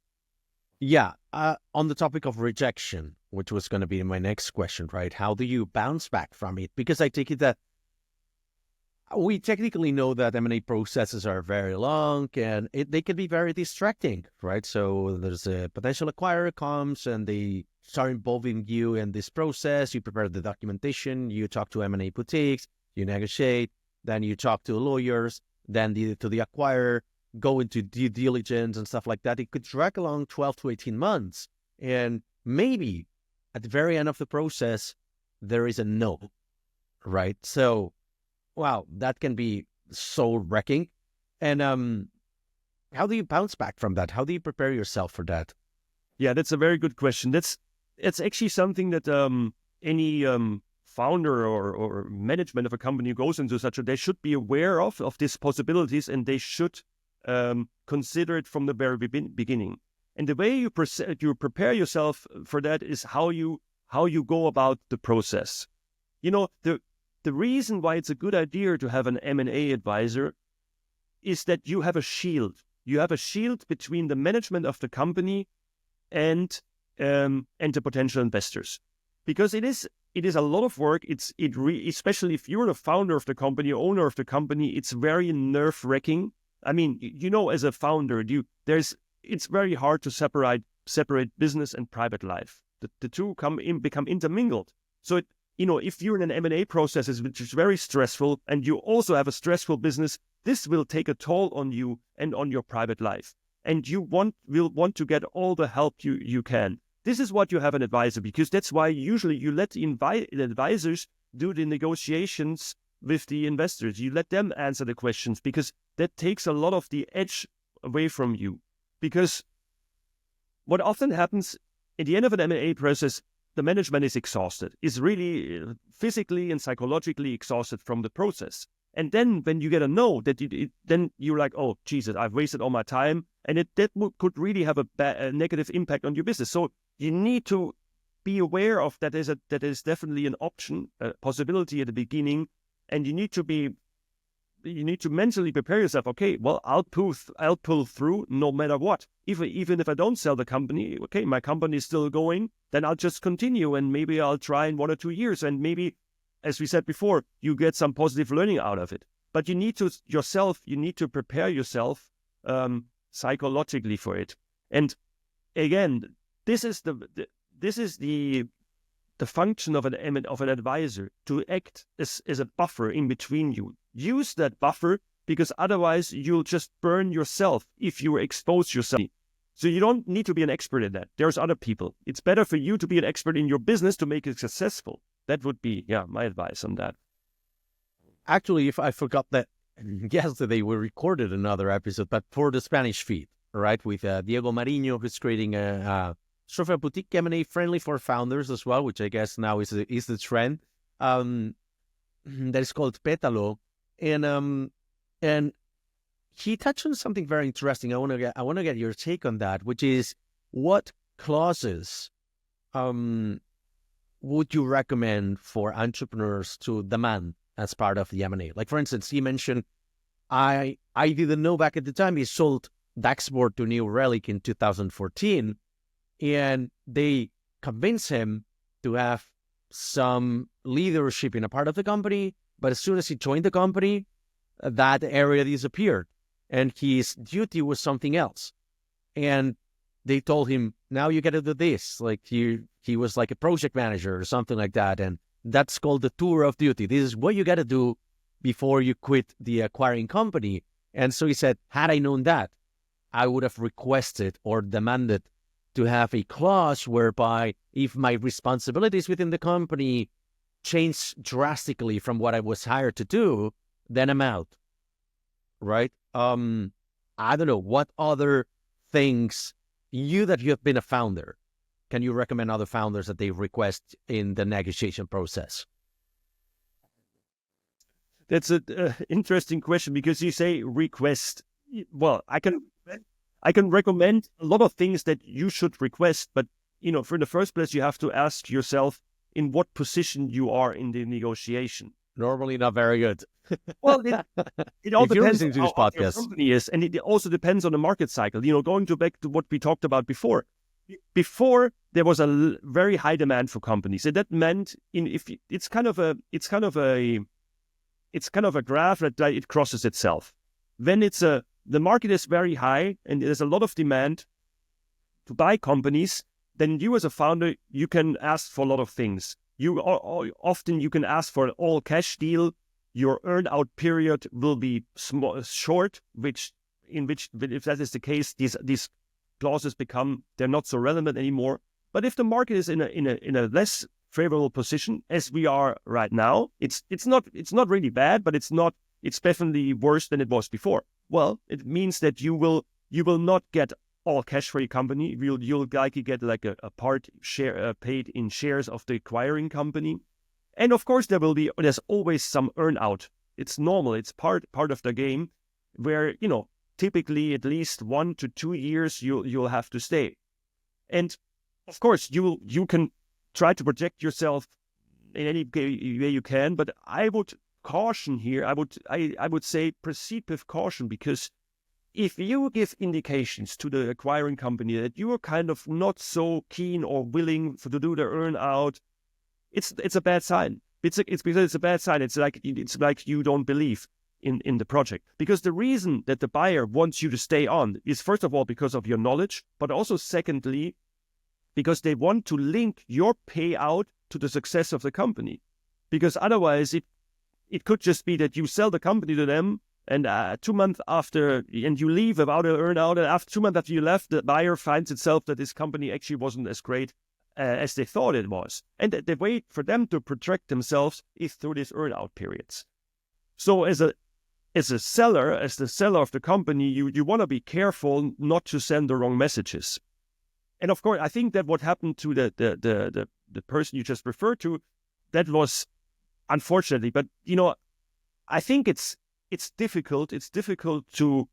Speaker 1: Yeah. On the topic of rejection, which was going to be my next question, right? How do you bounce back from it? Because I take it that we technically know that M&A processes are very long, and they can be very distracting, right? So there's a potential acquirer comes and they start involving you in this process. You prepare the documentation, you talk to M&A boutiques, you negotiate, then you talk to lawyers, then to the acquirer, go into due diligence and stuff like that. It could drag along 12 to 18 months. And maybe at the very end of the process, there is a no, right? So, wow, that can be soul-wrecking. And how do you bounce back from that? How do you prepare yourself for that?
Speaker 2: Yeah, that's a very good question. It's actually something that any founder or management of a company who goes into they should be aware of these possibilities, and they should consider it from the very beginning. And the way you prepare yourself for that is how you go about the process. The reason why it's a good idea to have an M&A advisor is that you have a shield. You have a shield between the management of the company and the potential investors, because it is a lot of work. Especially if you're the founder of the company, owner of the company, it's very nerve-wracking. I mean, as a founder, it's very hard to separate business and private life. The two become intermingled. So if you're in an M&A process, which is very stressful, and you also have a stressful business, this will take a toll on you and on your private life. And you will want to get all the help you can. This is what you have an advisor, because that's why usually you let the advisors do the negotiations with the investors. You let them answer the questions, because that takes a lot of the edge away from you. Because what often happens at the end of an M&A process, the management is exhausted, is really physically and psychologically exhausted from the process. And then when you get a no, then you're like, oh, Jesus, I've wasted all my time. And that could really have a negative impact on your business. So you need to be aware of that is definitely an option, a possibility at the beginning. And you need to mentally prepare yourself. Okay, well, I'll pull through no matter what. Even if I don't sell the company, okay, my company is still going, then I'll just continue, and maybe I'll try in 1 or 2 years, and maybe, as we said before, you get some positive learning out of it. But you need to prepare yourself psychologically for it. And again, this is the function of an advisor, to act as a buffer in between you. Use that buffer, because otherwise you'll just burn yourself if you expose yourself. So you don't need to be an expert in that. There's other people. It's better for you to be an expert in your business to make it successful. That would be, my advice on that.
Speaker 1: Actually, if I forgot that yesterday we recorded another episode, but for the Spanish feed, right, with Diego Mariño, who's creating a sort of a boutique M&A friendly for founders as well, which I guess now is the trend. That is called Pétalo, and he touched on something very interesting. I want to get your take on that, which is, what clauses would you recommend for entrepreneurs to demand as part of the M&A? Like, for instance, he mentioned, I didn't know back at the time he sold Daxport to New Relic in 2014, and they convinced him to have some leadership in a part of the company, but as soon as he joined the company, that area disappeared, and his duty was something else. And they told him, now you got to do this. Like, he was like a project manager or something like that, and that's called the tour of duty. This is what you got to do before you quit the acquiring company. And so he said, had I known that, I would have requested or demanded to have a clause whereby if my responsibilities within the company change drastically from what I was hired to do, then I'm out, right? I don't know, what other things, you have been a founder, can you recommend other founders that they request in the negotiation process?
Speaker 2: That's an interesting question, because you say request. Well, I can recommend a lot of things that you should request, but for the first place, you have to ask yourself in what position you are in the negotiation.
Speaker 1: Normally not very good.
Speaker 2: Well, it all depends on how your
Speaker 1: podcast
Speaker 2: company is, and it also depends on the market cycle. Going back to what we talked about before. Before, there was a very high demand for companies, and that meant it's kind of a graph that it crosses itself. When the market is very high and there's a lot of demand to buy companies, then you as a founder, you can ask for a lot of things. Often you can ask for an all cash deal. Your earn-out period will be short, if that is the case, these clauses they're not so relevant anymore. But if the market is in a less favorable position, as we are right now, it's not really bad, but it's definitely worse than it was before. Well, it means that you will not get all cash for your company. You'll likely get like a part share paid in shares of the acquiring company. And of course, there's always some earn out. It's normal. It's part of the game, where typically at least 1 to 2 years you'll have to stay. And of course, you can try to protect yourself in any way you can. But I would caution here. I would say proceed with caution, because if you give indications to the acquiring company that you are kind of not so keen or willing to do the earn out, it's a bad sign. It's because it's a bad sign. It's like you don't believe in the project. Because the reason that the buyer wants you to stay on is, first of all, because of your knowledge, but also secondly, because they want to link your payout to the success of the company. Because otherwise, it could just be that you sell the company to them, and 2 months after, and you leave without an earn-out, and after 2 months after you left, the buyer finds itself that this company actually wasn't as great as they thought it was. And the way for them to protect themselves is through these earn-out periods. So as the seller of the company, you want to be careful not to send the wrong messages. And of course, I think that what happened to the person you just referred to, that was unfortunately, but I think it's difficult. It's difficult to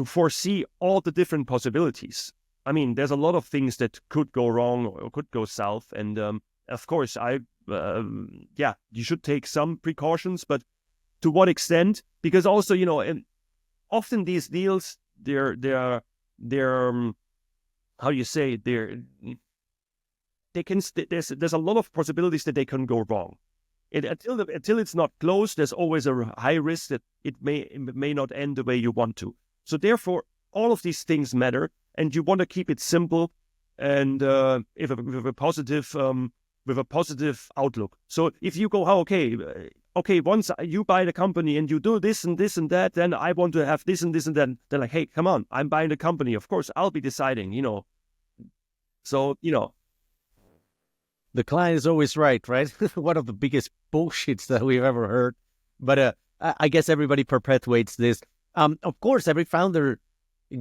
Speaker 2: foresee all the different possibilities. I mean, there's a lot of things that could go wrong or could go south, and of course, you should take some precautions, but to what extent? Because also, and often these deals, they're how do you say, there's a lot of possibilities that they can go wrong. Until it's not closed, there's always a high risk that it may not end the way you want to. So therefore, all of these things matter, and you want to keep it simple and with a positive outlook. So if you go, okay, once you buy the company and you do this and this and that, then I want to have this and this and that. They're like, hey, come on, I'm buying the company. Of course, I'll be deciding, So,
Speaker 1: The client is always right? One of the biggest bullshits that we've ever heard. But I guess everybody perpetuates this. Of course, every founder,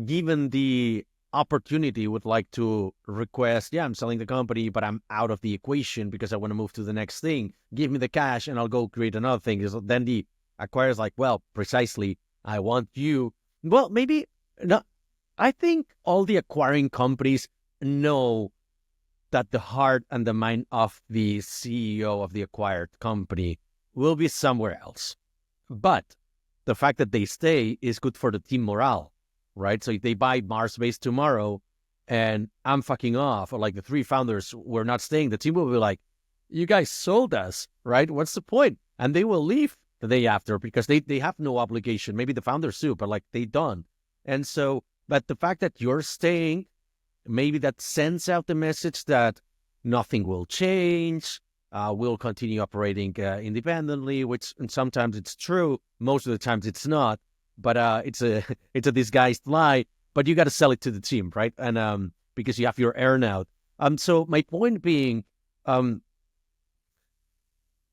Speaker 1: given the opportunity, would like to request, I'm selling the company, but I'm out of the equation because I want to move to the next thing. Give me the cash and I'll go create another thing. So then the acquirer's like, well, precisely, I want you. Well, maybe not. I think all the acquiring companies know that the heart and the mind of the CEO of the acquired company will be somewhere else. But the fact that they stay is good for the team morale, right? So if they buy MarsBased tomorrow and I'm fucking off, or like the 3 founders were not staying, the team will be like, you guys sold us, right? What's the point? And they will leave the day after because they have no obligation. Maybe the founders sue, but like they don't. And so, but the fact that you're staying, maybe that sends out the message that nothing will change. We'll continue operating independently, which and sometimes it's true. Most of the times it's not, but it's a disguised lie. But you got to sell it to the team, right? And because you have your earn-out. So my point being, how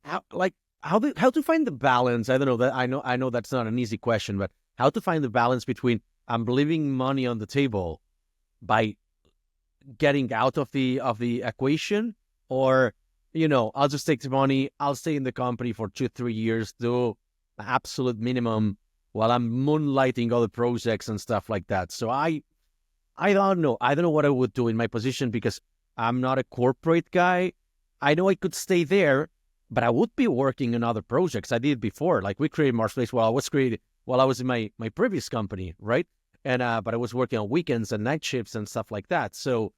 Speaker 1: to find the balance? I don't know that I know that's not an easy question, but how to find the balance between I'm leaving money on the table by getting out of the equation, or I'll just take the money, I'll stay in the company for 2-3 years, do the absolute minimum while I'm moonlighting other projects and stuff like that. So I don't know what I would do in my position, because I'm not a corporate guy. I know I could stay there, but I would be working on other projects. I did before, like we created MarsBased while I was in my previous company, right? And but I was working on weekends and night shifts and stuff like that. So,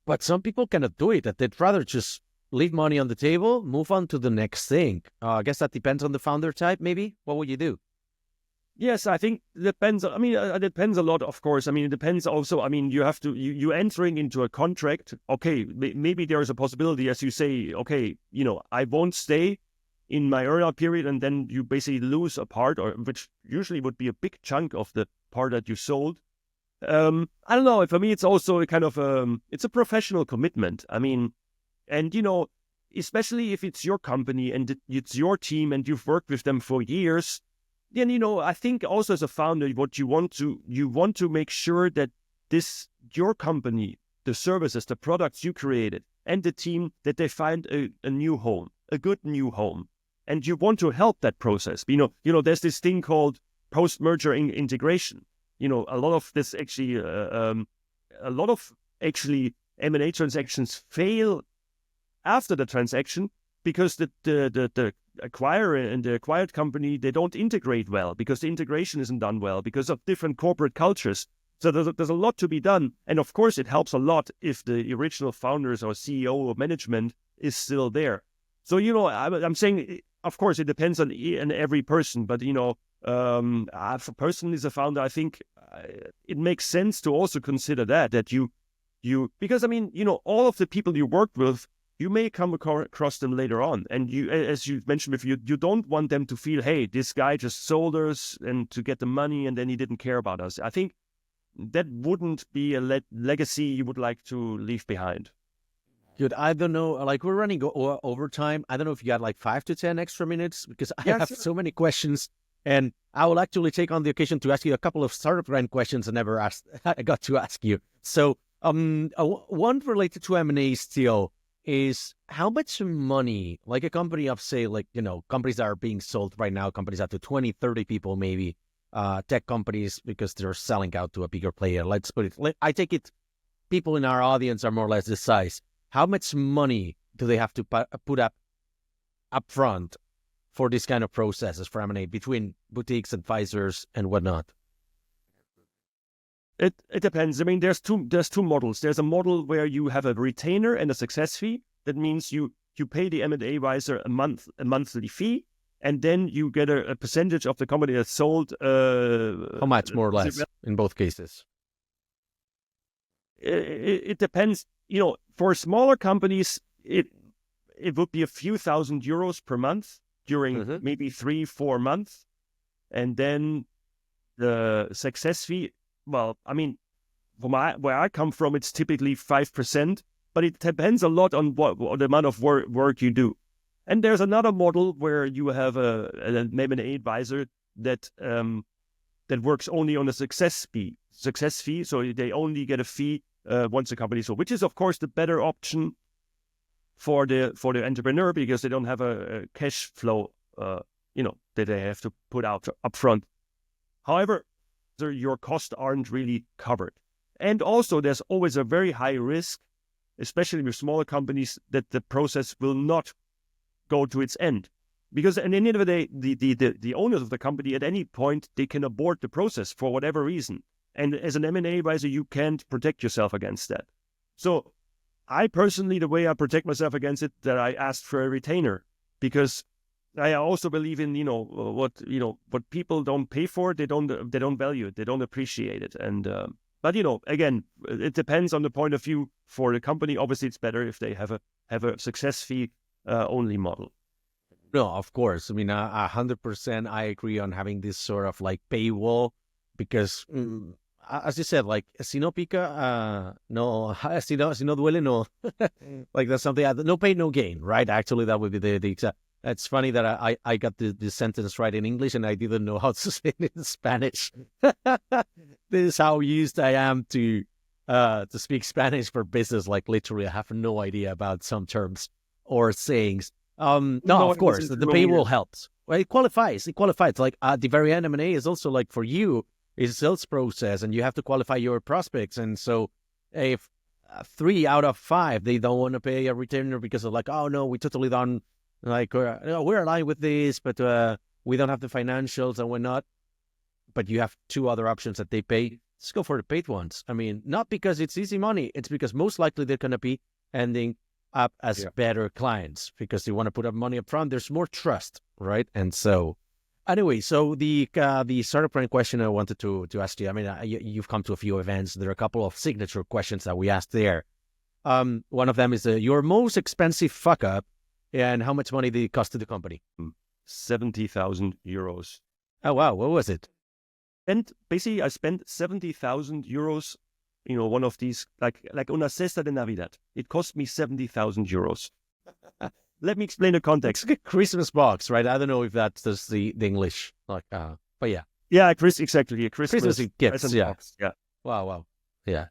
Speaker 1: but some people cannot do it. That they'd rather just leave money on the table, move on to the next thing. I guess that depends on the founder type. Maybe what would you do?
Speaker 2: Yes, I think it depends. I mean, it depends a lot, of course. I mean, it depends also. I mean, you have to you entering into a contract. Okay, maybe there is a possibility, as you say. Okay, I won't stay in my earnout period, and then you basically lose a part, or which usually would be a big chunk of the part that you sold. I don't know. For me, it's also a kind of it's a professional commitment. I mean, and especially if it's your company and it's your team and you've worked with them for years, then I think also as a founder, what you want to make sure that your company, the services, the products you created, and the team, that they find a new home, a good new home. And you want to help that process. There's this thing called post-merger integration. A lot of this actually, a lot of actually M&A transactions fail after the transaction because the acquirer and the acquired company, they don't integrate well, because the integration isn't done well because of different corporate cultures. So there's a lot to be done. And of course, it helps a lot if the original founders or CEO or management is still there. So, I'm saying, of course, it depends on every person. But, personally as a founder, I think it makes sense to also consider that you because I mean, all of the people you worked with, you may come across them later on. And as you mentioned before, you don't want them to feel, hey, this guy just sold us and to get the money and then he didn't care about us. I think that wouldn't be a legacy you would like to leave behind.
Speaker 1: Good. I don't know. Like we're running overtime. I don't know if you got like 5 to 10 extra minutes because I have so many questions, and I will actually take on the occasion to ask you a couple of startup brand questions I never asked. I got to ask you. So, one related to M&A still is how much money, like a company of say, like companies that are being sold right now, companies up to 20, 30 people, maybe tech companies because they're selling out to a bigger player. Let's put it. I take it. People in our audience are more or less this size. How much money do they have to put up front for this kind of processes for M&A between boutiques, advisors, and whatnot?
Speaker 2: It depends. I mean, there's two models. There's a model where you have a retainer and a success fee. That means you pay the M&A advisor a monthly fee, and then you get a percentage of the company that's sold.
Speaker 1: How much, more or less, in both cases?
Speaker 2: It depends. For smaller companies, it would be a few €1,000s per month during maybe 3-4 months. And then the success fee, well, I mean, where I come from, it's typically 5%, but it depends a lot on what the amount of work you do. And there's another model where you have an M&A advisor that works only on a success fee, so they only get a fee once a company sold, which is of course the better option for the entrepreneur because they don't have a cash flow, that they have to put out up front. However, your costs aren't really covered, and also there's always a very high risk, especially with smaller companies, that the process will not go to its end, because at the end of the day, the owners of the company at any point they can abort the process for whatever reason. And as an M&A advisor, you can't protect yourself against that. So I personally, the way I protect myself against it, that I asked for a retainer, because I also believe in, what people don't pay for, they don't value it, they don't appreciate it. And, but again, it depends on the point of view for the company. Obviously it's better if they have a success fee only model.
Speaker 1: No, of course. I mean, 100% I agree on having this sort of like paywall, because as you said, like, si no pica, no, si no duele, no. Like, that's something, no pain, no gain, right? Actually, that would be the exact. It's funny that I got the sentence right in English and I didn't know how to say it in Spanish. This is how used I am to speak Spanish for business. Like, literally, I have no idea about some terms or sayings. No, of course, the paywall helps. Well, it qualifies. Like, at the very end, M&A is also like, for you, it's a sales process and you have to qualify your prospects. And so if 3 out of 5, they don't want to pay a retainer because they're like, oh no, we totally don't, like, we're aligned with this, but we don't have the financials and we're not. But you have 2 other options that they pay. Just go for the paid ones. I mean, not because it's easy money. It's because most likely they're going to be ending up as better clients because they want to put up money up front. There's more trust, right? And so anyway, so the startup brand question I wanted to ask you, I mean, you've come to a few events. There are a couple of signature questions that we asked there. One of them is your most expensive fuck up, and how much money did it cost to the company?
Speaker 2: €70,000.
Speaker 1: Oh, wow. What was it?
Speaker 2: And basically, I spent €70,000, one of these, like una cesta de Navidad. It cost me €70,000. Let me explain the context.
Speaker 1: It's a Christmas box, right? I don't know if that's the English, like, but yeah.
Speaker 2: Yeah, exactly. A Christmas
Speaker 1: gifts, yeah.
Speaker 2: box. Yeah.
Speaker 1: Wow. Yeah.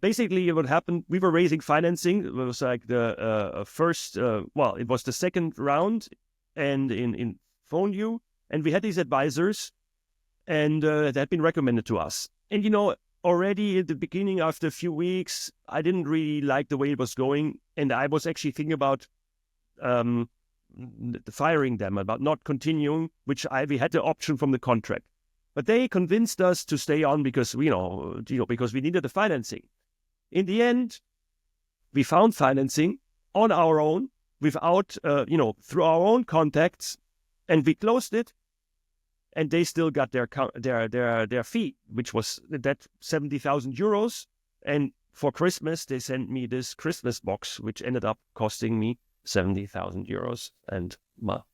Speaker 2: Basically, what happened, we were raising financing. It was like the first, it was the second round, and in PhoneU, and we had these advisors, and that had been recommended to us. And, already at the beginning, after a few weeks, I didn't really like the way it was going, and I was actually thinking about firing them, about not continuing, which we had the option from the contract. But they convinced us to stay on because, because we needed the financing. In the end, we found financing on our own, without, through our own contacts, and we closed it. And they still got their fee, which was that €70,000. And for Christmas, they sent me this Christmas box, which ended up costing me 70,000 euros. And well,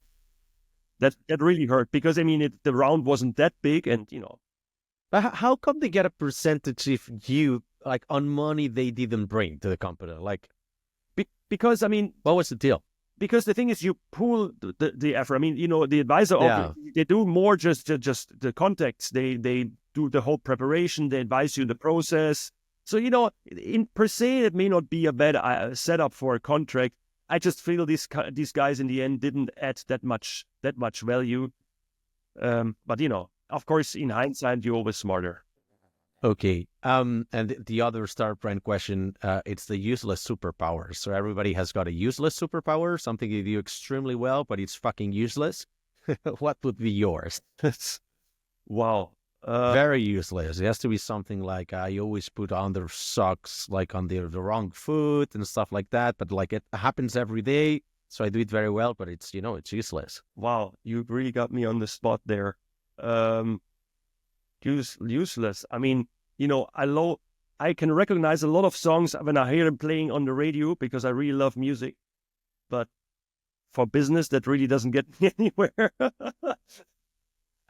Speaker 2: that really hurt because, I mean, the round wasn't that big and,
Speaker 1: But how come they get a percentage if you, like, on money they didn't bring to the company? Like,
Speaker 2: because, I mean,
Speaker 1: what was the deal?
Speaker 2: because the thing is, you pool the effort. I mean, the advisor, they do more just the contacts. They do the whole preparation. They advise you the process. So, in per se, it may not be a bad setup for a contract. I just feel these guys in the end didn't add that much value. But, of course, in hindsight, you're always smarter.
Speaker 1: Okay. And the other star brand question, it's the useless superpower. So everybody has got a useless superpower, something you do extremely well, but it's fucking useless. What would be yours?
Speaker 2: Wow.
Speaker 1: Very useless. It has to be something like I always put on the socks, like on the wrong foot and stuff like that. But like it happens every day. So I do it very well, but it's, it's useless.
Speaker 2: Wow. You really got me on the spot there. Useless. I mean, I can recognize a lot of songs when I hear them playing on the radio because I really love music. But for business, that really doesn't get me anywhere.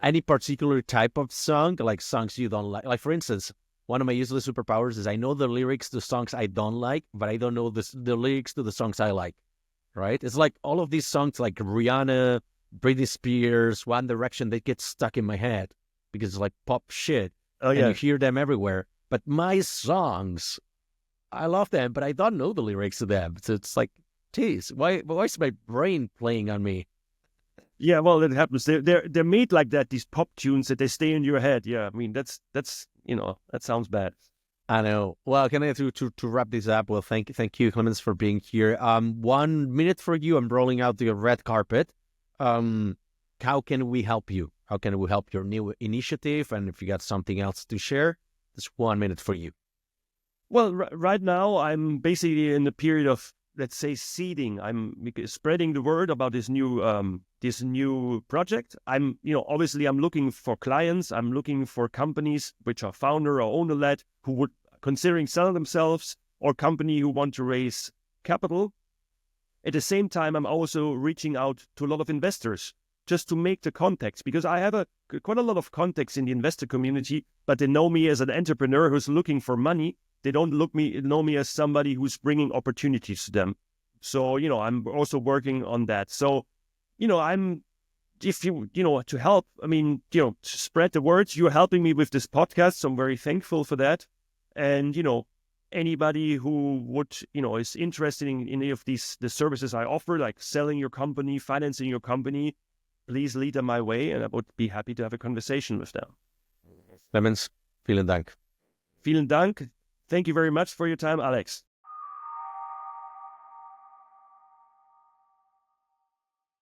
Speaker 1: Any particular type of song, like songs you don't like? Like, for instance, one of my useless superpowers is I know the lyrics to songs I don't like, but I don't know the lyrics to the songs I like, right? It's like all of these songs like Rihanna, Britney Spears, One Direction, they get stuck in my head because it's like pop shit.
Speaker 2: Oh,
Speaker 1: and
Speaker 2: yeah.
Speaker 1: you hear them everywhere. But my songs, I love them, but I don't know the lyrics to them. So it's like, geez, why is my brain playing on me?
Speaker 2: Yeah, well, it happens. They're made like that. These pop tunes that they stay in your head. Yeah, I mean that's that sounds bad.
Speaker 1: I know. Well, can I to wrap this up? Well, thank you, Clemens, for being here. 1 minute for you. I'm rolling out the red carpet. How can we help you? How can we help your new initiative? And if you got something else to share, it's 1 minute for you.
Speaker 2: Well, right now I'm basically in the period of, let's say, seeding. I'm spreading the word about this new project. Obviously I'm looking for clients. I'm looking for companies which are founder or owner led who would considering selling themselves, or company who want to raise capital. At the same time, I'm also reaching out to a lot of investors just to make the contacts, because I have quite a lot of contacts in the investor community, but they know me as an entrepreneur who's looking for money. They don't know me as somebody who's bringing opportunities to them. So, I'm also working on that. So, to help, I mean, to spread the word, you're helping me with this podcast. So I'm very thankful for that. And, anybody who would, is interested in any of the services I offer, like selling your company, financing your company, please lead them my way. And I would be happy to have a conversation with them.
Speaker 1: Clemens, vielen Dank.
Speaker 2: Vielen Dank. Thank you very much for your time, Alex.